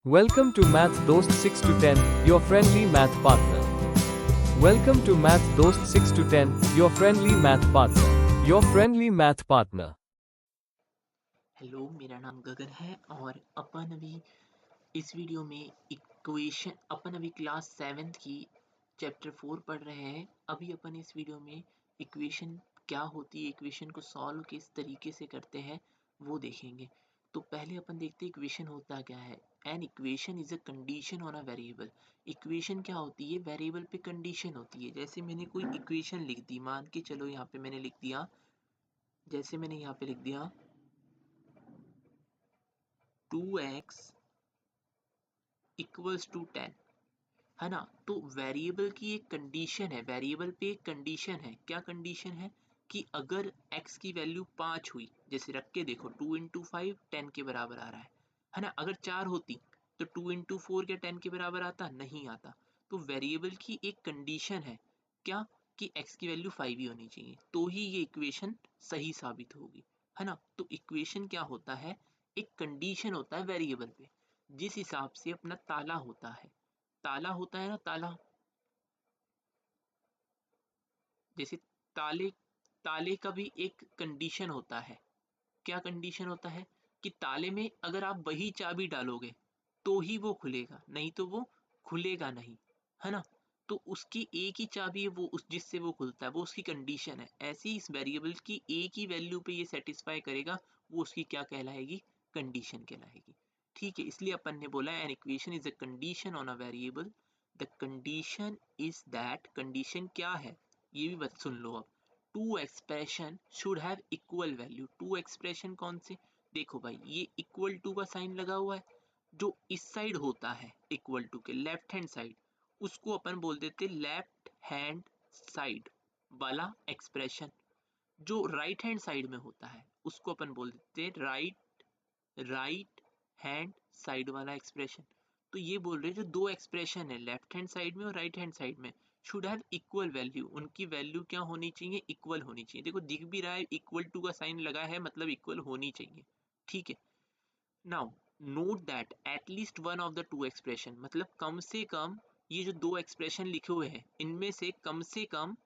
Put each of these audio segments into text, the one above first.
Welcome to Math Dost 6 to 10, your friendly math partner. Welcome to Math Dost 6 to 10, your friendly math partner. Your friendly math partner. Hello, मेरा नाम गगन है और अपन अभी इस video में अपन अभी क्लास 7th की चैप्टर 4 पढ़ रहे हैं। अभी अपन इस वीडियो में इक्वेशन क्या होती है, इक्वेशन को सॉल्व किस तरीके से करते हैं वो देखेंगे। तो पहले अपन देखते हैं इक्वेशन होता क्या है। An equation is a condition on a variable. Equation क्या होती है, वेरिएबल पे कंडीशन होती है। जैसे मैंने कोई इक्वेशन लिख दी, मान के चलो यहाँ पे मैंने लिख दिया, जैसे मैंने यहाँ पे लिख दिया 2x इक्वल्स टू 10, है ना। तो वेरिएबल की एक कंडीशन है, वेरिएबल पे एक कंडीशन है। क्या कंडीशन है कि अगर x की वैल्यू 5 हुई, जैसे रख के देखो 2 इंटू 5 10 के बराबर आ रहा है ना। अगर 4 होती तो 2 इंटू 4 क्या 10 के बराबर आता? नहीं आता। तो वेरिएबल की एक कंडीशन है क्या, कि x की वैल्यू 5 ही होनी चाहिए, तो ही ये इक्वेशन सही साबित होगी, है ना। तो इक्वेशन क्या होता है, एक कंडीशन होता है वेरिएबल पे, जिस हिसाब से अपना ताला होता है। ताला होता है ना, ताला, जैसे ताले ताले का भी एक कंडीशन होता है। क्या कंडीशन होता है कि ताले में अगर आप वही चाबी डालोगे तो ही वो खुलेगा, नहीं तो वो खुलेगा नहीं, है ना। तो उसकी एक ही चाबी है, वो उस जिससे वो खुलता है, वो उसकी कंडीशन है। ऐसे ही इस वेरिएबल की एक ही वैल्यू पे ये सेटिस्फाई करेगा, वो उसकी क्या कहलाएगी, कंडीशन कहलाएगी। ठीक है, इसलिए अपन ने बोला an equation is a condition on a variable. The condition is that, condition क्या है ये भी बस सुन लो अब। Two expression should have equal value. Two expression कौन से, देखो भाई ये इक्वल टू का साइन लगा हुआ है, जो इस साइड होता है इक्वल टू के लेफ्ट हैंड साइड, उसको अपन बोल देते लेफ्ट हैंड साइड वाला एक्सप्रेशन। जो राइट हैंड साइड में होता है उसको अपन बोल देते राइट हैंड साइड वाला एक्सप्रेशन। तो ये बोल रहे जो दो एक्सप्रेशन है लेफ्ट हैंड साइड में और राइट हैंड साइड में, शुड हैव इक्वल वैल्यू, उनकी वैल्यू क्या होनी चाहिए, इक्वल होनी चाहिए। देखो दिख भी रहा है इक्वल टू का साइन लगा है, मतलब इक्वल होनी चाहिए। ठीक है, now note that at least one of the two expression, मतलब कम से कम ये जो दो एक्सप्रेशन लिखे हुए हैं इनमें से कम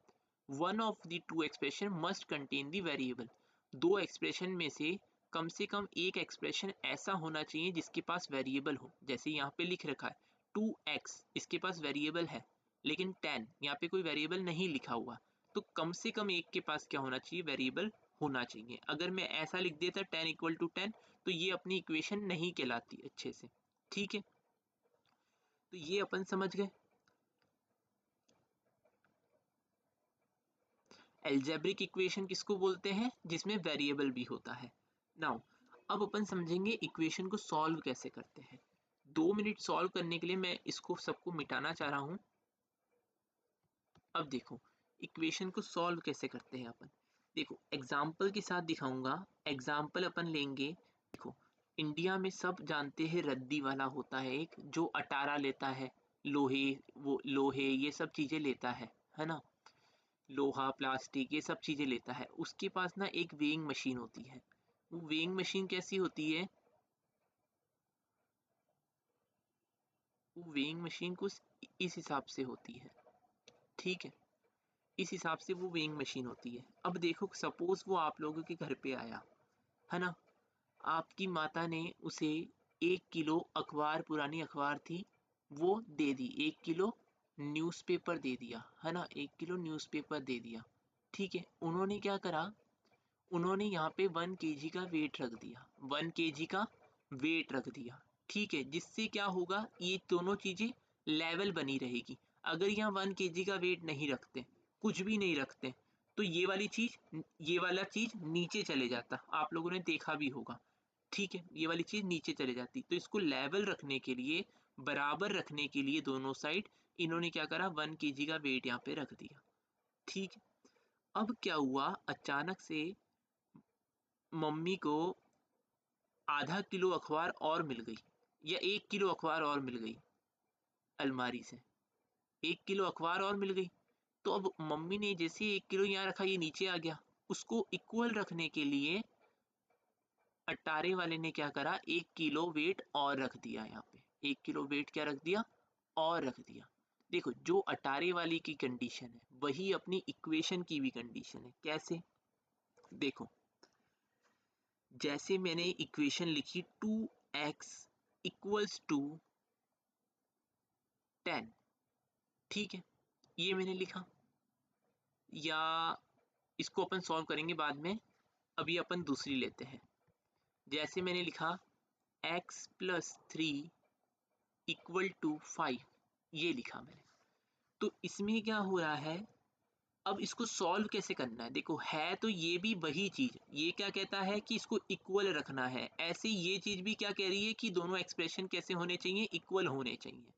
one of the two expression must contain the variable. दो एक्सप्रेशन में से कम एक एक्सप्रेशन ऐसा होना चाहिए जिसके पास वेरिएबल हो। जैसे यहाँ पे लिख रखा है 2x, इसके पास वेरिएबल है, लेकिन 10 यहाँ पे कोई वेरिएबल नहीं लिखा हुआ। तो कम से कम एक के पास क्या होना चाहिए, वेरिएबल होना चाहिए। अगर मैं ऐसा लिख देता 10 इक्वल टू 10, तो ये अपनी इक्वेशन नहीं कहलाती अच्छे से। ठीक है, तो ये अपन समझ गए। एल्जेब्रिक इक्वेशन किसको बोलते हैं, जिसमें वेरिएबल भी होता है। नाउ अब अपन समझेंगे इक्वेशन को सॉल्व कैसे करते हैं। 2 मिनट सॉल्व करने के लिए मैं इसको सबको मिटाना चाह रहा हूँ। अब देखो इक्वेशन को सॉल्व कैसे करते हैं अपन। देखो एग्जाम्पल के साथ दिखाऊंगा। एग्जाम्पल अपन लेंगे, देखो इंडिया में सब जानते हैं रद्दी वाला होता है एक, जो अटारा लेता है, लोहे, वो लोहे ये सब चीजें लेता है ना। लोहा प्लास्टिक ये सब चीजें लेता है, उसके पास ना एक वेइंग मशीन होती है। वो वेइंग मशीन कैसी होती है, वो वेइंग मशीन कुछ इस हिसाब से होती है। ठीक है, इस हिसाब से वो वेइंग मशीन होती है। अब देखो सपोज वो आप लोगों के घर पे आया, है ना। आपकी माता ने उसे 1 किलो अखबार, पुरानी अखबार थी, वो दे दी। 1 किलो न्यूज़पेपर दे दिया, है ना, 1 किलो न्यूज़पेपर दे दिया। ठीक है, उन्होंने क्या करा, उन्होंने यहाँ पे 1 kg का वेट रख दिया, 1 kg का वेट रख दिया। ठीक है, जिससे क्या होगा, ये दोनों चीजें लेवल बनी रहेगी। अगर यहाँ 1 kg का वेट नहीं रखते, कुछ भी नहीं रखते, तो ये वाला चीज नीचे चले जाता, आप लोगों ने देखा भी होगा। ठीक है, ये वाली चीज नीचे चले जाती। तो इसको लेवल रखने के लिए, बराबर रखने के लिए दोनों साइड, इन्होंने क्या करा, 1 kg का वेट यहाँ पे रख दिया। ठीक है, अब क्या हुआ, अचानक से मम्मी को ½ किलो अखबार और मिल गई, या 1 किलो अखबार और मिल गई अलमारी से, 1 किलो अखबार और मिल गई। तो अब मम्मी ने जैसे 1 किलो यहाँ रखा, ये नीचे आ गया। उसको इक्वल रखने के लिए अट्टारे वाले ने क्या करा, 1 किलो वेट और रख दिया यहाँ पे। 1 किलो वेट क्या रख दिया, और रख दिया। देखो जो अटारे वाली की कंडीशन है वही अपनी इक्वेशन की भी कंडीशन है। कैसे? देखो जैसे मैंने इक्वेशन लिखी 2x इक्वल्स टू 10, ठीक है, ये मैंने लिखा, या इसको अपन सॉल्व करेंगे बाद में, अभी अपन दूसरी लेते हैं। जैसे मैंने लिखा x प्लस 3 इक्वल टू 5, ये लिखा मैंने। तो इसमें क्या हो रहा है, अब इसको सॉल्व कैसे करना है? देखो है तो ये भी वही चीज, ये क्या कहता है कि इसको इक्वल रखना है, ऐसे ये चीज भी क्या कह रही है कि दोनों एक्सप्रेशन कैसे होने चाहिए, इक्वल होने चाहिए।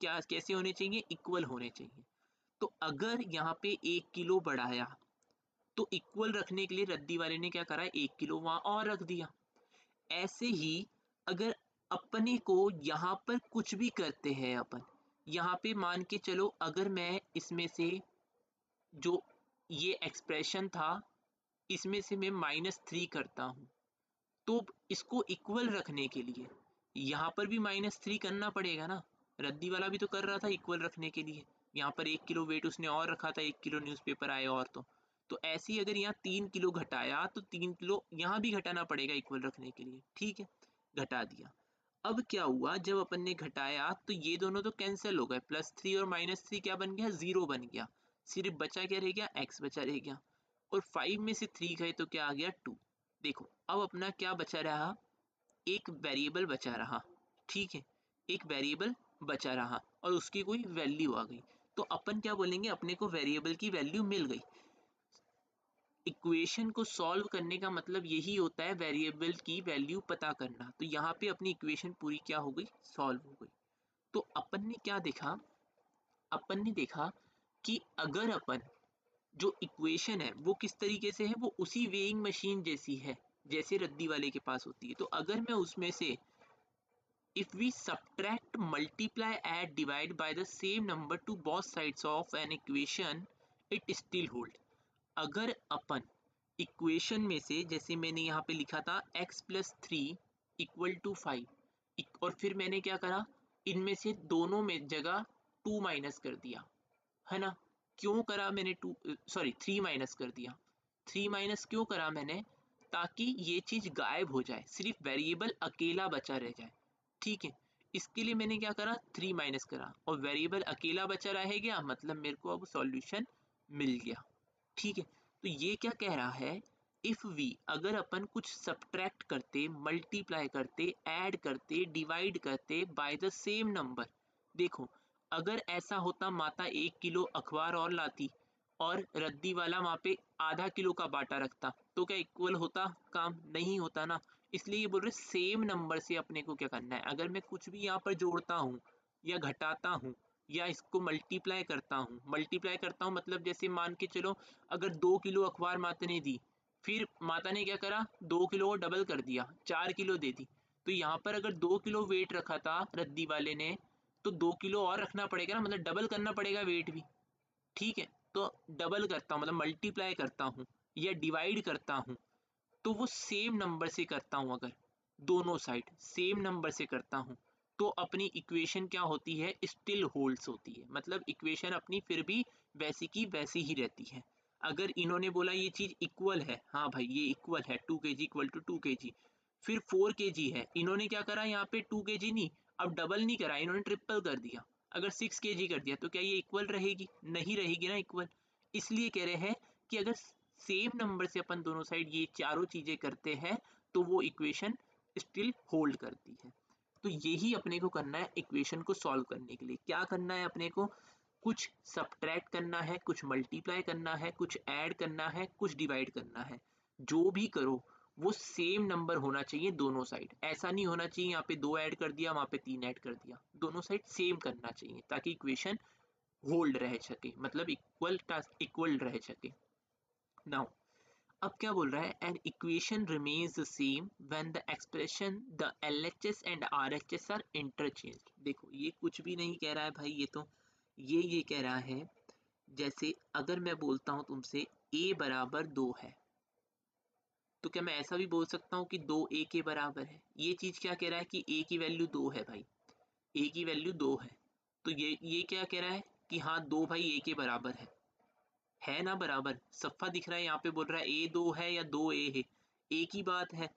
क्या कैसे होने चाहिए? इक्वल होने चाहिए। तो अगर यहाँ पे 1 किलो बढ़ाया तो इक्वल रखने के लिए रद्दी वाले ने क्या करा, 1 किलो वहां और रख दिया। ऐसे ही अगर अपने को यहाँ पर कुछ भी करते हैं, अपन यहाँ पे मान के चलो अगर मैं इसमें से जो ये एक्सप्रेशन था इसमें से मैं -3 करता हूँ, तो इसको इक्वल रखने के लिए यहाँ पर भी -3 करना पड़ेगा ना। रद्दी वाला भी तो कर रहा था इक्वल रखने के लिए, यहाँ पर 1 किलो वेट उसने और रखा था, 1 किलो न्यूज़पेपर आए और, तो ऐसे ही अगर यहाँ 3 किलो घटाया तो 3 किलो यहाँ भी घटाना पड़ेगा इक्वल रखने के लिए, ठीक है, घटा दिया। अब क्या हुआ, जब अपन ने घटाया तो ये दोनों तो कैंसिल हो गए, +3 और -3 क्या बन गया, 0 बन गया। सिर्फ बचा क्या रह गया, x बचा रह गया, और 5 में से 3 गए तो क्या आ गया, 2। देखो अब अपना क्या बचा रहा, एक वेरिएबल बचा रहा, ठीक है, एक वेरिएबल बचा रहा और उसकी कोई वैल्यू आ गई, तो अपन क्या बोलेंगे, अपने को वेरिएबल की वैल्यू मिल गई। इक्वेशन को सॉल्व करने का मतलब यही होता है वेरिएबल की वैल्यू पता करना। तो यहाँ पे अपनी इक्वेशन पूरी क्या हो गई, सॉल्व हो गई। तो अपन ने क्या देखा, अपन ने देखा कि अगर अपन जो इक्वेशन है वो किस तरीके से है, वो उसी वेइंग मशीन जैसी है जैसे रद्दी वाले के पास होती है। तो अगर मैं उसमें से if we subtract, multiply, add, divide by the same number to both sides of an equation, it still hold। अगर अपन इक्वेशन में से, जैसे मैंने यहाँ पे लिखा था x प्लस 3 इक्वल टू 5, और फिर मैंने क्या करा, इनमें से दोनों में जगह 2 माइनस कर दिया, है ना। क्यों करा मैंने 3 माइनस कर दिया, 3 माइनस क्यों करा मैंने, ताकि ये चीज गायब हो जाए, सिर्फ वेरिएबल अकेला बचा रह जाए, ठीक है। इसके लिए मैंने क्या करा, 3 माइनस करा और वेरिएबल अकेला बचा रह गया, मतलब मेरे को अब सॉल्यूशन मिल गया, ठीक है। तो ये क्या कह रहा है, इफ वी, अगर अपन कुछ सब्ट्रैक्ट करते, मल्टीप्लाई करते, ऐड करते, डिवाइड करते बाय द सेम नंबर। देखो अगर ऐसा होता, माता 1 किलो अखबार और लाती और रद्दी वाला वहां पे आधा किलो का बाटा रखता, तो क्या इक्वल होता, काम नहीं होता ना। इसलिए ये बोल रहे सेम नंबर से अपने को क्या करना है, अगर मैं कुछ भी यहाँ पर जोड़ता हूँ या घटाता हूँ या इसको मल्टीप्लाई करता हूँ मतलब जैसे मान के चलो अगर 2 किलो अखबार माता ने दी, फिर माता ने क्या करा, 2 किलो को डबल कर दिया, 4 किलो दे दी। तो यहाँ पर अगर 2 किलो वेट रखा था रद्दी वाले ने, तो 2 किलो और रखना पड़ेगा ना, मतलब डबल करना पड़ेगा वेट भी, ठीक है। तो डबल करता हूँ मतलब मल्टीप्लाई करता हूँ या डिवाइड करता हूँ, तो वो सेम नंबर से करता हूँ, अगर दोनों साइड सेम नंबर से करता हूँ तो अपनी इक्वेशन क्या होती है, स्टिल होल्ड्स होती है, मतलब इक्वेशन अपनी फिर भी वैसी की वैसी ही रहती है। अगर इन्होंने बोला ये चीज इक्वल है, हाँ भाई ये इक्वल है, 2 kg इक्वल टू 2 kg, फिर 4 kg है, इन्होंने क्या करा यहाँ पे 2 kg नहीं, अब डबल नहीं करा, इन्होंने ट्रिपल कर दिया, अगर 6 kg कर दिया, तो क्या ये इक्वल रहेगी, नहीं रहेगी ना इक्वल। इसलिए कह रहे हैं कि अगर सेम नंबर से अपन दोनों साइड ये चारों चीजें करते हैं तो वो इक्वेशन स्टिल होल्ड करती है। तो यही अपने को करना है इक्वेशन को सॉल्व करने के लिए, क्या करना है अपने को, कुछ सब्ट्रैक्ट करना है, कुछ मल्टीप्लाई करना है, कुछ ऐड करना है, कुछ डिवाइड करना है। जो भी करो वो सेम नंबर होना चाहिए दोनों साइड, ऐसा नहीं होना चाहिए यहाँ पे 2 ऐड कर दिया वहां पे 3 ऐड कर दिया, दोनों साइड सेम करना चाहिए ताकि इक्वेशन होल्ड रह सके, मतलब इक्वल रह सके। नाउ अब क्या बोल रहा है, an equation remains the same when the expression the LHS and RHS are interchanged. देखो ये कुछ भी नहीं कह रहा है भाई, ये तो ये कह रहा है, जैसे अगर मैं बोलता हूं तुमसे a बराबर 2 है, तो क्या मैं ऐसा भी बोल सकता हूँ कि 2 a के बराबर है। ये चीज क्या कह रहा है कि a की वैल्यू 2 है भाई, ए की वैल्यू 2 है, तो ये क्या कह रहा है कि हाँ 2 भाई ए के बराबर है ना बराबर, सफ़ा दिख रहा है, यहाँ पे बोल रहा है ए 2 है या 2 ए है, एक ही बात है।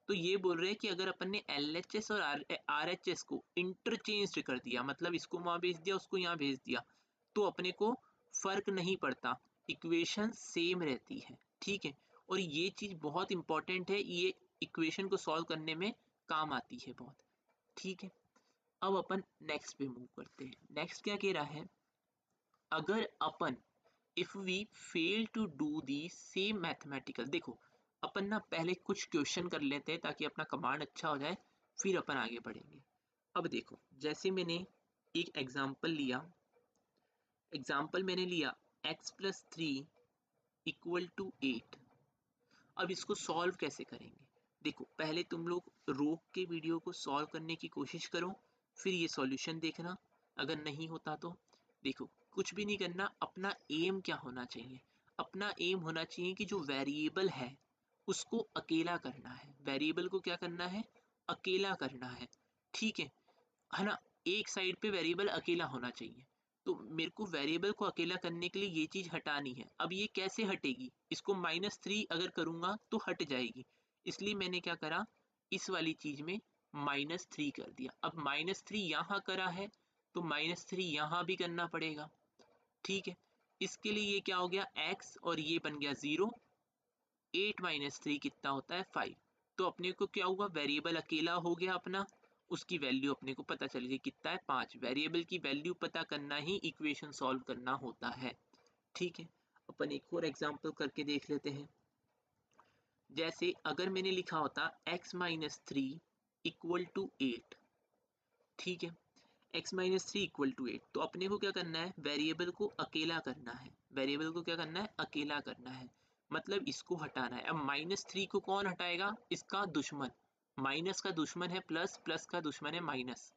तो ये बोल रहे हैं कि अगर अपन ने LHS और RHS को इंटरचेंज कर दिया, मतलब इसको वहाँ भेज दिया, उसको यहाँ भेज दिया, तो अपने को फर्क नहीं पड़ता, इक्वेशन सेम रहती है, ठीक है। और ये चीज़ बहुत इंपॉर्टेंट है, ये इक्वेशन को सॉल्व करने में काम आती है बहुत, ठीक है। अब अपन नेक्स्ट पे मूव करते हैं। नेक्स्ट क्या कह रहा है, अगर अपन if we fail to do the same mathematical, देखो अपन ना पहले कुछ क्वेश्चन कर लेते हैं ताकि अपना कमांड अच्छा हो जाए, फिर अपन आगे बढ़ेंगे। अब देखो जैसे मैंने एक एग्जाम्पल मैंने लिया x+3 इक्वल टू 8। अब इसको सॉल्व कैसे करेंगे, देखो पहले तुम लोग रोक के वीडियो को सॉल्व करने की कोशिश करो, फिर ये सॉल्यूशन देखना, अगर नहीं होता तो देखो कुछ भी नहीं करना, अपना एम क्या होना चाहिए, अपना एम होना चाहिए कि जो वेरिएबल है उसको अकेला करना है, वेरिएबल को क्या करना है, अकेला करना है, ठीक है ना। एक साइड पे वेरिएबल अकेला होना चाहिए, तो मेरे को वेरिएबल को अकेला करने के लिए ये चीज हटानी है। अब ये कैसे हटेगी, इसको -3 अगर करूंगा तो हट जाएगी, इसलिए मैंने क्या करा, इस वाली चीज में -3 कर दिया। अब -3 यहाँ करा है तो -3 यहाँ भी करना पड़ेगा, ठीक है। इसके लिए ये क्या हो गया x, और ये बन गया 0, 8 - 3 कितना होता है 5। तो अपने को क्या हुआ, वेरिएबल अकेला हो गया अपना, उसकी वैल्यू अपने को पता चल गई कितना है 5। वेरिएबल की वैल्यू पता करना ही इक्वेशन सॉल्व करना होता है, ठीक है। अपन एक और एग्जांपल करके देख लेते हैं। जैसे अगर मैंने लिखा होता x-3 इक्वल टू 8, ठीक है, x-3 इक्वल टू 8, तो अपने को क्या करना है, वेरिएबल को अकेला करना है, वेरिएबल को क्या करना है, अकेला करना है, मतलब इसको हटाना है। अब -3 को कौन हटाएगा, इसका दुश्मन, माइनस का दुश्मन है प्लस, प्लस का दुश्मन है माइनस,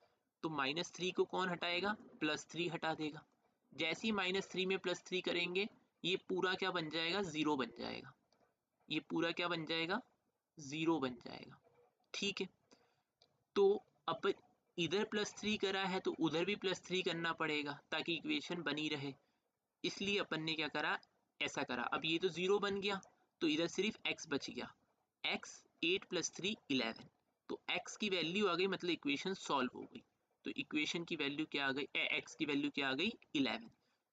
तो -3 को कौन हटाएगा, +3 हटा देगा। जैसे ही -3 में +3 करेंगे, ये पूरा क्या बन जाएगा, 0 बन जाएगा, ये पूरा क्या बन जाएगा, 0 बन जाएगा, ठीक है। तो अब इधर +3 करा है तो उधर भी +3 करना पड़ेगा ताकि इक्वेशन बनी रहे, इसलिए अपन ने क्या करा, ऐसा करा। अब ये तो 0 बन गया, तो इधर सिर्फ x बच गया, x 8 + 3 11, तो x की वैल्यू आ गई, मतलब इक्वेशन सॉल्व हो गई। तो इक्वेशन की वैल्यू क्या आ गई, x की वैल्यू क्या आ गई, 11।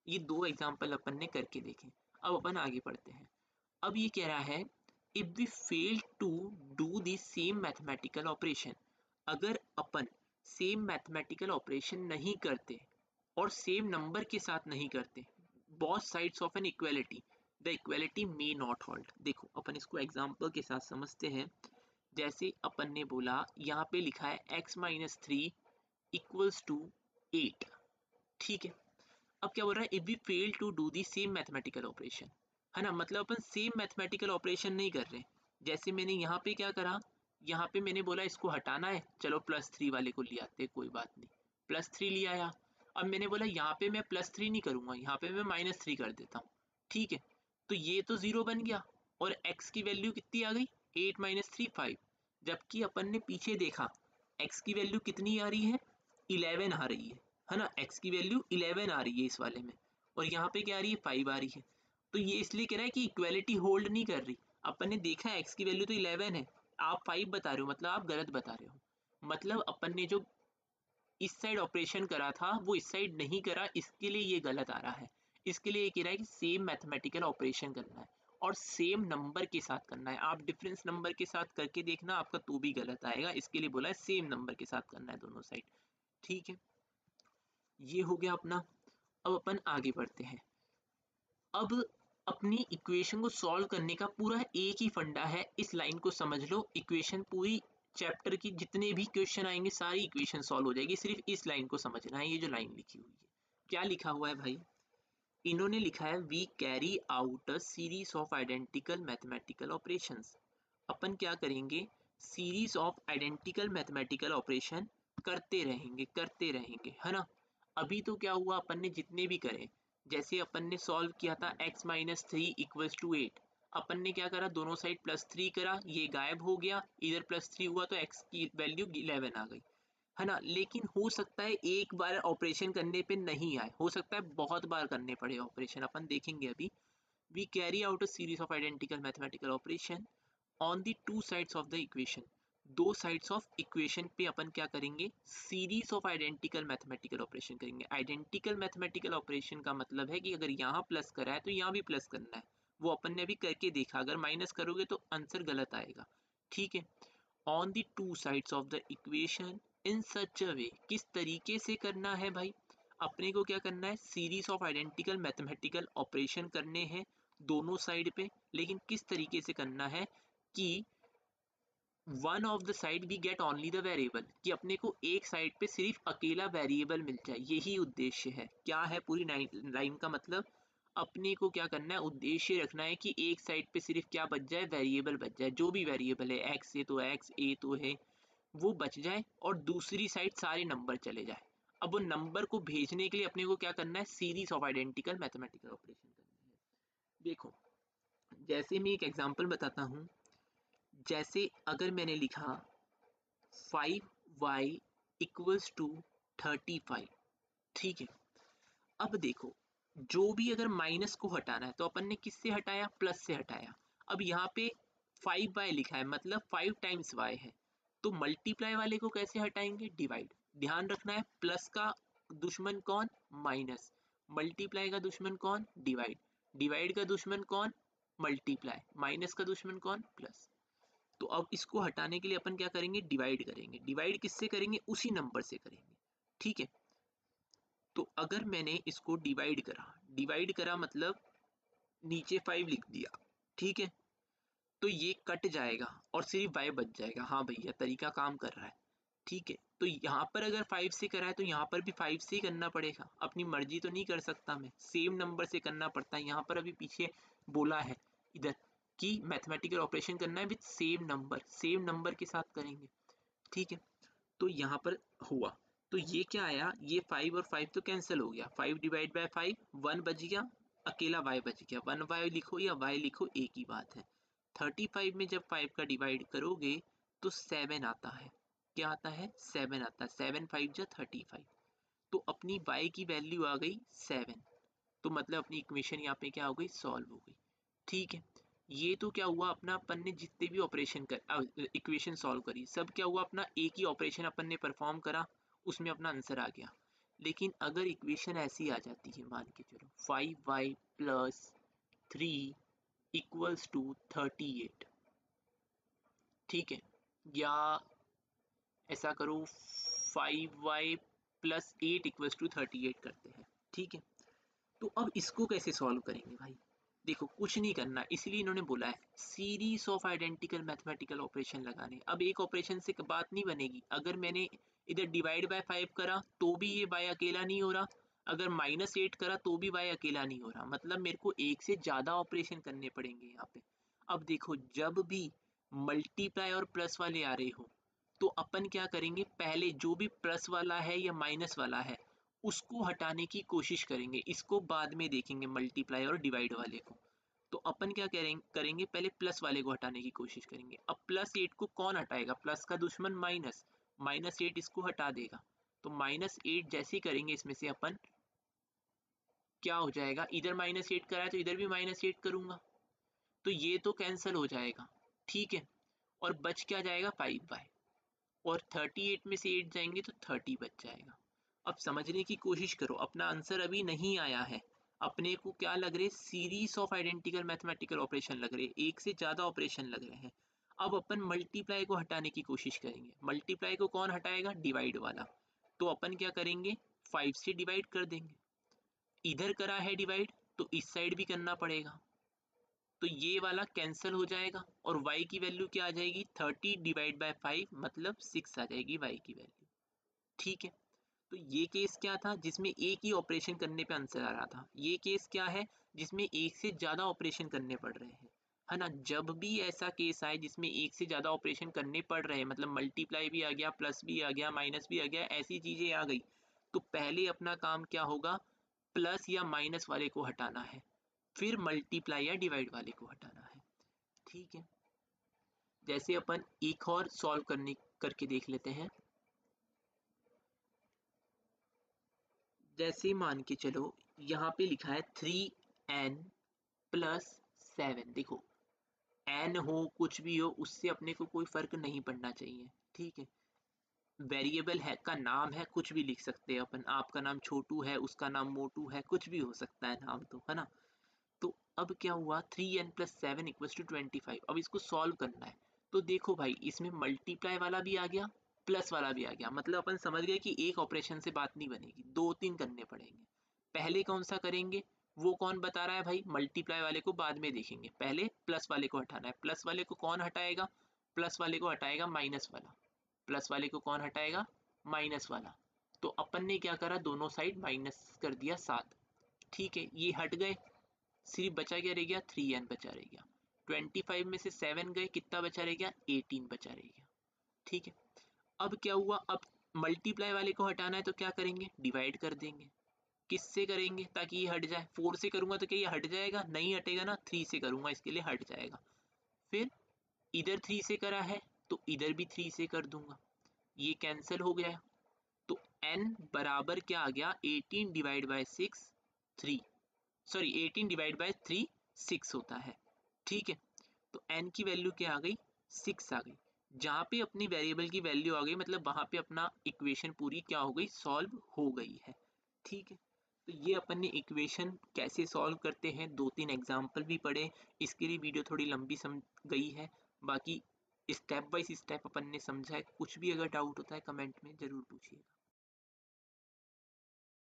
ये दो एग्जाम्पल अपन ने करके देखे। अब अपन आगे बढ़ते हैं। अब ये कह रहा है, if we fail to do the same mathematical operation, अगर अपन सेम मैथमेटिकल ऑपरेशन नहीं करते और सेम नंबर के साथ नहीं करते, both sides of an equality, the equality may not hold. देखो अपन इसको एग्जांपल के साथ समझते हैं। जैसे अपन ने बोला, यहाँ पे लिखा है x-3 इक्वल्स टू 8, ठीक है। अब क्या बोल रहा है, if we fail to do the same mathematical operation, है ना, मतलब अपन सेम मैथमेटिकल ऑपरेशन नहीं कर रहे। जैसे मैंने यहाँ पे क्या करा, यहाँ पे मैंने बोला इसको हटाना है, चलो +3 वाले को ले आते, कोई बात नहीं, +3 ले आया। अब मैंने बोला यहाँ पे मैं +3 नहीं करूंगा, यहाँ पे मैं -3 कर देता हूँ, ठीक है। तो ये तो 0 बन गया, और x की वैल्यू कितनी आ गई, 8 - 3 5। जबकि अपन ने पीछे देखा, x की वैल्यू कितनी आ रही है, 11 आ रही है ना, x की वैल्यू 11 आ रही है इस वाले में, और यहाँ पे क्या आ रही है, 5 आ रही है। तो ये इसलिए कह रहा है कि इक्वालिटी होल्ड नहीं कर रही। अपन ने देखा x की वैल्यू तो 11 है, आप 5 बता रहे हो, मतलब आप गलत बता रहे हो। मतलब अपन ने जो इस साइड ऑपरेशन करा था वो इस साइड नहीं करा, इसके लिए ये गलत आ रहा है। इसके लिए ये कह रहा है कि सेम मैथमेटिकल ऑपरेशन करना है और सेम नंबर के साथ करना है। आप डिफरेंस नंबर के साथ करके देखना, आपका तो भी गलत आएगा, इसके लिए बोला है सेम नंबर के साथ करना है दोनों साइड, ठीक है। ये हो गया अपना। अब अपन आगे बढ़ते हैं। अब अपनी इक्वेशन को सॉल्व करने का पूरा एक ही फंडा है, इस लाइन को समझ लो, इक्वेशन पूरी चैप्टर की जितने भी क्वेश्चन आएंगे सारी इक्वेशन सॉल्व हो जाएगी, सिर्फ इस लाइन को समझना है। ये जो लाइन लिखी हुई है, क्या लिखा हुआ है भाई, इन्होंने लिखा है we carry out a series of identical mathematical operations. अपन क्या करेंगे, series of identical mathematical operation करते रहेंगे, है ना। अभी तो क्या हुआ, अपन ने जितने भी करे, जैसे अपन ने सॉल्व किया था x-3 इक्वल्स टू 8, अपन ने क्या करा, दोनों साइड +3 करा, ये गायब हो गया, इधर +3 हुआ तो x की वैल्यू 11 आ गई, है ना। लेकिन हो सकता है एक बार ऑपरेशन करने पे नहीं आए, हो सकता है बहुत बार करने पड़े ऑपरेशन, अपन देखेंगे अभी। We carry out a series of identical mathematical operation on the two sides of the equation. दो साइड्स ऑफ इक्वेशन पे अपन क्या करेंगे, series of identical mathematical operation करेंगे। आइडेंटिकल मैथमेटिकल ऑपरेशन का मतलब है कि अगर यहाँ प्लस करा है तो यहाँ भी प्लस करना है, वो अपन ने अभी करके देखा। अगर माइनस करोगे तो आंसर गलत आएगा, ठीक है। On the two sides of the equation in such a way, किस तरीके से करना है भाई, अपने को क्या करना है, series of identical mathematical operation करने हैं दोनों साइड पे। लेकिन किस तरीके से करना है कि one of the side we get only the variable, कि अपने को एक साइड पे सिर्फ अकेला वेरिएबल मिल जाए, यही उद्देश्य है। क्या है पूरी लाइन का मतलब, अपने को क्या करना है, उद्देश्य रखना है कि एक साइड पे सिर्फ क्या बच जाए, वेरिएबल बच जाए। जो भी वेरिएबल है, एक्स है तो एक्स, ए तो है, वो बच जाए और दूसरी साइड सारे नंबर चले जाए। अब वो नंबर को भेजने के लिए अपने को क्या करना है, series of identical mathematical operation करना है। देखो, जैसे मैं एक एग्जांपल बताता हूँ। जैसे अगर मैंने लिखा 5y इक्वल्स टू 35, ठीक है। अब देखो, जो भी अगर माइनस को हटाना है तो अपन ने किससे हटाया, प्लस से हटाया। अब यहाँ पे 5y लिखा है, मतलब 5 टाइम्स y है, तो मल्टीप्लाई वाले को कैसे हटाएंगे, डिवाइड। ध्यान रखना है, प्लस का दुश्मन कौन, माइनस। मल्टीप्लाई का दुश्मन कौन, डिवाइड। डिवाइड का दुश्मन कौन, मल्टीप्लाई। माइनस का दुश्मन कौन, प्लस। तो अब इसको हटाने के लिए अपन क्या करेंगे, डिवाइड करेंगे। डिवाइड किससे करेंगे, उसी नंबर से करेंगे, ठीक है। तो अगर मैंने इसको डिवाइड करा मतलब नीचे 5 लिख दिया, ठीक है, तो ये कट जाएगा और सिर्फ y बच जाएगा। हाँ भैया, तरीका काम कर रहा है, ठीक है। तो यहाँ पर अगर 5 से करा है तो यहाँ पर भी 5 से ही करना पड़ेगा, अपनी मर्जी तो नहीं कर सकता मैं, सेम नंबर से करना पड़ता है। यहाँ पर अभी पीछे बोला है इधर कि मैथमेटिकल ऑपरेशन करना है विद सेम नंबर के साथ करेंगे, ठीक है। तो यहाँ पर हुआ, तो ये क्या आया, ये 5 और 5 तो कैंसिल हो गया, 5 डिवाइड बाय 5, 1 बच गया, अकेला y बच गया। 1y लिखो या y लिखो, एक ही बात है। 35 में जब 5 का डिवाइड करोगे तो 7 आता है। क्या आता है, 7 आता है। 7 5 जा 35, तो अपनी y की वैल्यू आ गई 7। तो मतलब अपनी इक्वेशन यहाँ पे क्या हो गई, सॉल्व हो गई, ठीक है। ये तो क्या हुआ, अपना अपन ने जितने भी ऑपरेशन कर इक्वेशन सॉल्व करी, सब क्या हुआ, अपना एक ही ऑपरेशन अपन ने परफॉर्म करा, उसमें अपना आंसर आ गया। लेकिन अगर इक्वेशन ऐसी आ जाती है, मान के चलो 5y प्लस 3 इक्वल्स टू 38, ठीक है, या ऐसा करो 5y प्लस 8 इक्वल्स टू 38 करते हैं, ठीक है। तो अब इसको कैसे सॉल्व करेंगे भाई, देखो कुछ नहीं करना, इसलिए इन्होंने बोला है series of identical mathematical operation लगाने। अब एक ऑपरेशन से बात नहीं बनेगी, अगर मैंने इधर डिवाइड बाय 5 करा तो भी ये y अकेला नहीं हो रहा, अगर -8 करा तो भी y अकेला नहीं हो रहा, मतलब मेरे को एक से ज़्यादा ऑपरेशन करने पड़ेंगे यहाँ पे। अब देखो, जब भी मल्टीप्लाई और प्लस वाले आ रहे हो तो अपन क्या करेंगे, पहले जो भी प्लस वाला है या माइनस वाला है उसको हटाने की कोशिश करेंगे, इसको बाद में देखेंगे मल्टीप्लाई और डिवाइड वाले को। तो अपन क्या करेंगे, पहले प्लस वाले को हटाने की कोशिश करेंगे। अब +8 को कौन हटाएगा, प्लस का दुश्मन माइनस, -8 इसको हटा देगा। तो -8 जैसे ही करेंगे इसमें से अपन, क्या हो जाएगा, इधर -8 करा है तो इधर भी -8 करूंगा, तो ये तो कैंसिल हो जाएगा, ठीक है। और बच क्या जाएगा, 5y, और 38 में से 8 जाएंगे तो 30 बच जाएगा। अब समझने की कोशिश करो, अपना आंसर अभी नहीं आया है, अपने को क्या लग रहे, series of identical mathematical operation लग रहे, एक से ज्यादा ऑपरेशन लग रहे हैं। अब अपन मल्टीप्लाई को हटाने की कोशिश करेंगे, मल्टीप्लाई को कौन हटाएगा, डिवाइड वाला। तो अपन क्या करेंगे, 5 से डिवाइड कर देंगे, इधर करा है डिवाइड तो इस साइड भी करना पड़ेगा, तो ये वाला कैंसिल हो जाएगा और y की वैल्यू क्या आ जाएगी, 30 डिवाइड बाय 5 मतलब 6 आ जाएगी y की वैल्यू, ठीक है। तो ये केस क्या था, जिसमें एक ही ऑपरेशन करने पे आंसर आ रहा था। ये केस क्या है, जिसमें एक से ज्यादा ऑपरेशन करने पड़ रहे हैं, है ना। जब भी ऐसा केस आए जिसमें एक से ज्यादा ऑपरेशन करने पड़ रहे हैं, मतलब मल्टीप्लाई भी आ गया, प्लस भी आ गया, माइनस भी आ गया, ऐसी चीजें आ गई, तो पहले अपना काम क्या होगा, प्लस या माइनस वाले को हटाना है, फिर मल्टीप्लाई या डिवाइड वाले को हटाना है, ठीक है। जैसे अपन एक और सॉल्व करके देख लेते हैं। जैसे मान के चलो यहाँ पे लिखा है 3n प्लस 7। देखो n हो कुछ भी हो उससे अपने को कोई फर्क नहीं पड़ना चाहिए, ठीक है। वेरिएबल है का नाम है, कुछ भी लिख सकते हैं अपन, आपका नाम छोटू है, उसका नाम मोटू है, कुछ भी हो सकता है नाम, तो है ना। तो अब क्या हुआ, 3n प्लस 7 इक्वल्स टू 25। अब इसको सॉल्व करना है। तो देखो भाई इसमें मल्टीप्लाई वाला भी आ गया, प्लस वाला भी आ गया, मतलब अपन समझ गए कि एक ऑपरेशन से बात नहीं बनेगी, 2-3 करने पड़ेंगे। पहले कौन सा करेंगे वो कौन बता रहा है भाई, मल्टीप्लाई वाले को बाद में देखेंगे, पहले प्लस वाले को हटाना है। प्लस वाले को कौन हटाएगा, प्लस वाले को हटाएगा माइनस वाला। प्लस वाले को कौन हटाएगा, माइनस वाला। तो अपन ने क्या करा, दोनों साइड माइनस कर दिया 7, ठीक है। ये हट गए, सिर्फ बचा क्या रह गया, 3n बचा रह गया। 25 में से 7 गए, कितना बचा रह गया, 18 बचा रह गया, ठीक है। अब क्या हुआ, अब मल्टीप्लाई वाले को हटाना है तो क्या करेंगे, डिवाइड कर देंगे। किससे करेंगे ताकि ये हट जाए, 4 से करूंगा तो क्या ये हट जाएगा, नहीं हटेगा ना, 3 से करूंगा इसके लिए हट जाएगा। फिर इधर 3 से करा है तो इधर भी 3 से कर दूंगा, ये कैंसिल हो गया। तो n बराबर क्या आ गया, 18 divide by 6 3, sorry 18 divide by 3 6 होता है, ठीक है। तो n की वैल्यू क्या आ गई, 6 आ गई। जहाँ पे अपनी वेरिएबल की वैल्यू आ गई मतलब वहाँ पे अपना इक्वेशन पूरी क्या हो गई, सॉल्व हो गई है, ठीक है। तो ये अपन ने इक्वेशन कैसे सॉल्व करते हैं, 2-3 एग्जाम्पल भी पढ़े, इसके लिए वीडियो थोड़ी लंबी सम गई है। बाकी स्टेप बाय स्टेप अपन ने समझा है। कुछ भी अगर डाउट होता है कमेंट में ज़रूर पूछिएगा।